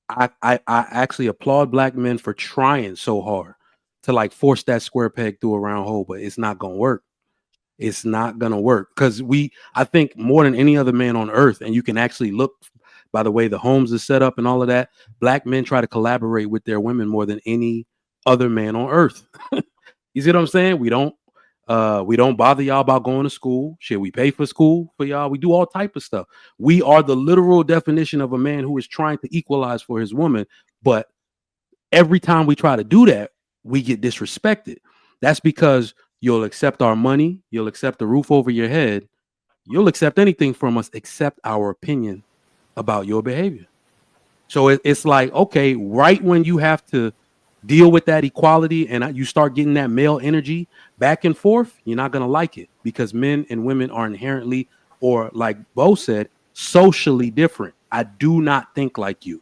I actually applaud black men for trying so hard to like force that square peg through a round hole, but it's not gonna work. It's not gonna work because I think more than any other man on earth, and you can actually look by the way the homes is set up and all of that. Black men try to collaborate with their women more than any other man on earth. You see what I'm saying? We don't bother y'all about going to school. Shit, we pay for school for y'all. We do all type of stuff. We are the literal definition of a man who is trying to equalize for his woman. But every time we try to do that, we get disrespected. That's because you'll accept our money, you'll accept the roof over your head, you'll accept anything from us except our opinion about your behavior. So it's like, okay, right when you have to deal with that equality and you start getting that male energy back and forth, you're not going to like it because men and women are inherently, or like Bo said, socially different. I do not think like you,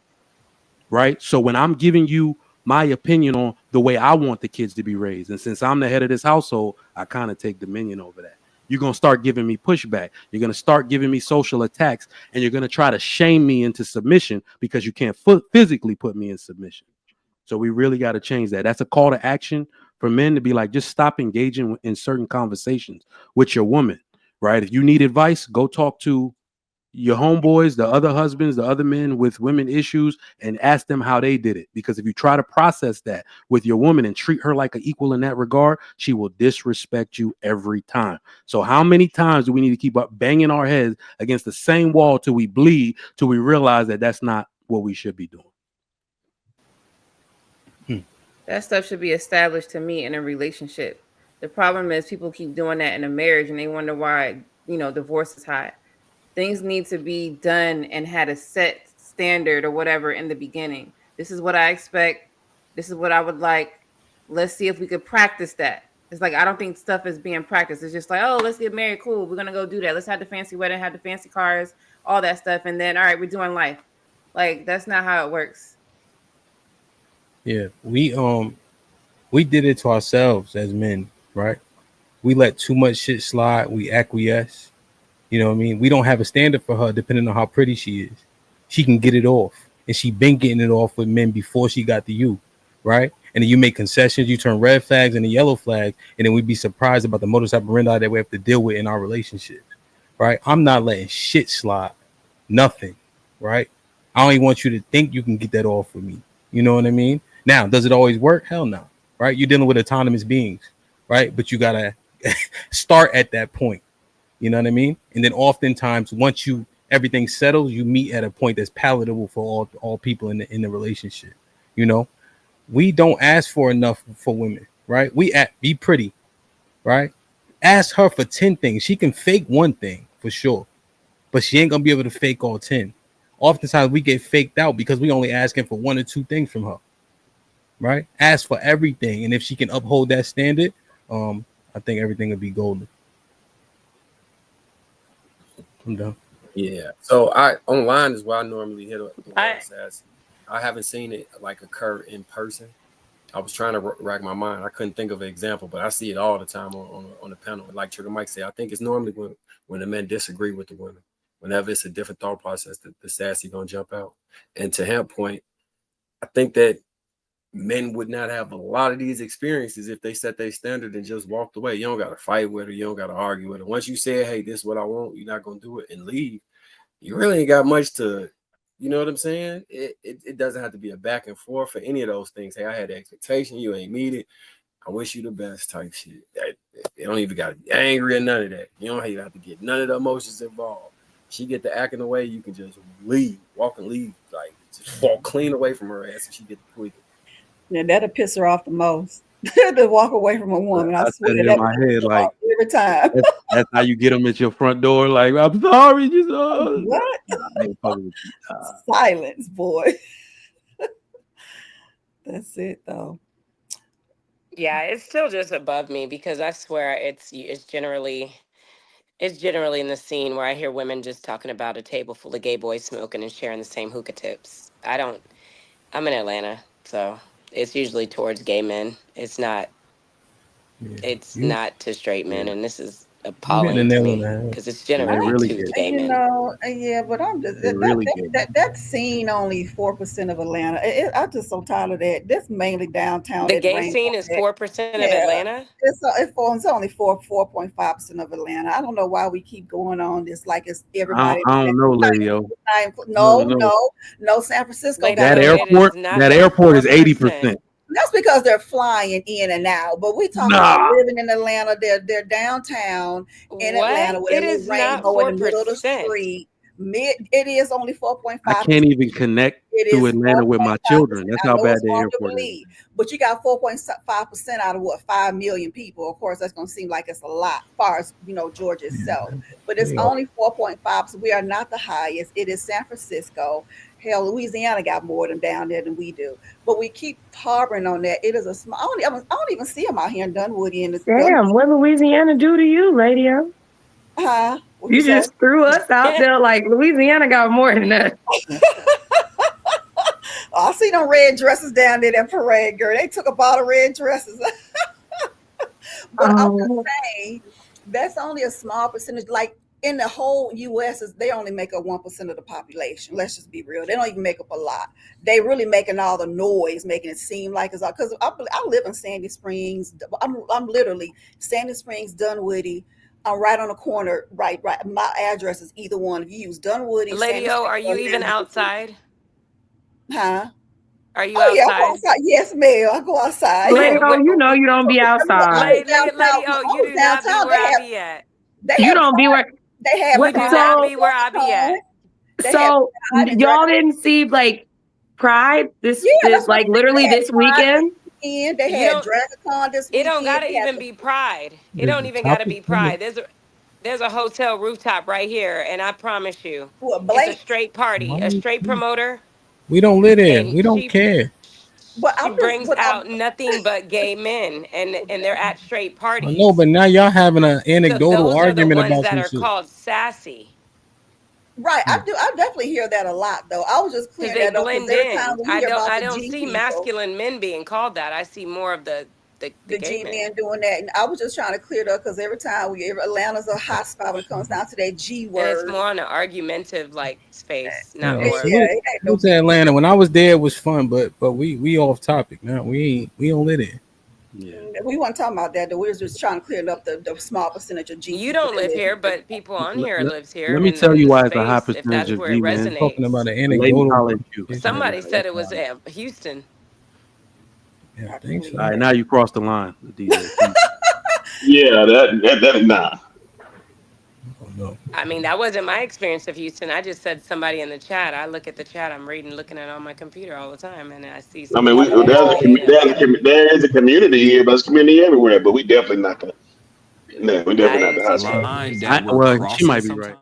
right? So when I'm giving you my opinion on the way I want the kids to be raised, and since I'm the head of this household, I kind of take dominion over that. You're going to start giving me pushback. You're going to start giving me social attacks, and you're going to try to shame me into submission because you can't physically put me in submission. So we really got to change that. That's a call to action for men to be like, just stop engaging in certain conversations with your woman, right? If you need advice, go talk to your homeboys, the other husbands, the other men with women issues, and ask them how they did it. Because if you try to process that with your woman and treat her like an equal in that regard, she will disrespect you every time. So how many times do we need to keep up banging our heads against the same wall till we bleed, till we realize that that's not what we should be doing? That stuff should be established to me in a relationship. The problem is people keep doing that in a marriage and they wonder why, divorce is high. Things need to be done and had a set standard or whatever in the beginning. This is what I expect. This is what I would like. Let's see if we could practice that. It's like I don't think stuff is being practiced. It's just like, oh, let's get married. Cool. We're gonna go do that. Let's have the fancy wedding, have the fancy cars, all that stuff, and then all right, we're doing life. Like that's not how it works. Yeah, we did it to ourselves as men, right? We let too much shit slide. We acquiesce. You know what I mean? We don't have a standard for her depending on how pretty she is. She can get it off. And she been getting it off with men before she got to you, right? And then you make concessions, you turn red flags and the yellow flags, and then we'd be surprised about the modus operandi that we have to deal with in our relationship, right? I'm not letting shit slide. Nothing, right? I only want you to think you can get that off with me. You know what I mean? Now, does it always work? Hell no, right? You're dealing with autonomous beings, right? But you got to start at that point. You know what I mean? And then oftentimes, once everything settles, you meet at a point that's palatable for all people in the relationship. You know, we don't ask for enough for women, right? Be pretty, right? Ask her for 10 things. She can fake one thing for sure, but she ain't gonna be able to fake all 10. Oftentimes we get faked out because we only asking for 1 or 2 things from her, right? Ask for everything, and if she can uphold that standard, I think everything will be golden. I'm done. Yeah. So online is where I normally hit the sassy. I haven't seen it like occur in person. I was trying to rack my mind. I couldn't think of an example, but I see it all the time on the panel. Like Trigger Mike said, I think it's normally when the men disagree with the women. Whenever it's a different thought process, the sassy gonna jump out. And to his point, I think that men would not have a lot of these experiences if they set their standard and just walked away. You don't got to fight with her. You don't got to argue with her. Once you say, hey, this is what I want, you're not going to do it and leave. You really ain't got much to, you know what I'm saying? It doesn't have to be a back and forth for any of those things. Hey, I had the expectation. You ain't meet it. I wish you the best type shit. You don't even got to be angry or none of that. You don't even have to get none of the emotions involved. She get to acting away, you can just leave, walk and leave. Like, just walk clean away from her ass and she get to tweaking. Yeah, that'll piss her off the most. To walk away from a woman. I swear said it that in my head like every time. that's how you get them at your front door. Like, I'm sorry, just What? nah, Silence, boy. That's it, though. Yeah, it's still just above me because I swear it's generally in the scene where I hear women just talking about a table full of gay boys smoking and sharing the same hookah tips. I'm in Atlanta, so it's usually towards gay men. It's not to straight men, and this is appalling to me because it's generally really two get. gay You men. know, yeah, but I'm just They really get. that scene only 4% of Atlanta. I'm just so tired of that. That's mainly downtown. The That gay Rainbow. scene is 4% of Yeah, Atlanta. it's only 4.5% of Atlanta. I don't know why we keep going on this like it's everybody. I don't know, Lady O. No. San Francisco Lady got That O, it is not that but airport is 4%. 80%. That's because they're flying in and out. But we talking about Nah, living in Atlanta. They're downtown in Atlanta What? with a It little is not rainbow in the middle of the 4%. street. It is only 4.5%. I can't even connect It to is Atlanta with my 4.5%. children. That's I how know bad it's the hard to airport is. believe, but you got 4.5% out of what 5 million people. Of course, that's going to seem like it's a lot, as far as Georgia itself. But it's only 4.5. So we are not the highest. It is San Francisco. Hell, Louisiana got more than down there than we do. But we keep harboring on that. It is a small. I don't even see them out here in Dunwoody. Damn, what Louisiana do to you, lady? Huh? You just threw us out there like Louisiana got more than that. I see them red dresses down there, that parade, girl. They took up all the red dresses. But I'm just saying, that's only a small percentage. Like in the whole U.S., they only make up 1% of the population. Let's just be real. They don't even make up a lot. They really making all the noise, making it seem like it's all. Because I live in Sandy Springs. I'm literally Sandy Springs, Dunwoody. I'm right on the corner. Right. My address is either one of you. Dunwoody. Lady Sandy O, Springs, are you even outside? Huh? Are you Yeah, I outside? go outside. Yes, ma'am. I go outside. Lady O, you know you don't be outside. Lady O, you do not be where I be at. You don't be where. They have. You do not be where I be at. So y'all didn't see like Pride this like literally this weekend. They had DragaCon this weekend. It don't gotta even be Pride. It don't even gotta be Pride. There's a hotel rooftop right here, and I promise you, it's a straight party, a straight promoter. We don't live there. We don't care. She brings out nothing but gay men, and they're at straight parties. I know, but now y'all having an anecdotal argument about that some are shit. called sassy. Right, I do. I definitely hear that a lot, though. I was just clearing that up blend every in. time we hear about I the don't G see people, masculine men being called that. I see more of the gay G men. men doing that, and I was just trying to clear it up because every time Atlanta's a hot spot when it comes down to that G word. And it's more on an argumentative like space, not more. Salute to Atlanta. When I was there, it was fun, but we off topic now. We don't live there. Yeah. We weren't talking about that, though. We was just trying to clear up the small percentage of G. You don't live here, but people on here lives here. Let me tell you why it's a high percentage of G men. Talking about an anecdotal. Somebody said it was Houston. Yeah, I think so. All right, now you crossed the line, DJ. Yeah, that nah. I mean, that wasn't my experience of Houston. I just said somebody in the chat. I look at the chat. I'm looking at it on my computer all the time, and I see. I mean, there is a community here, but it's community everywhere. But we definitely not the. No, we definitely not the hot spot. Well, she might be right.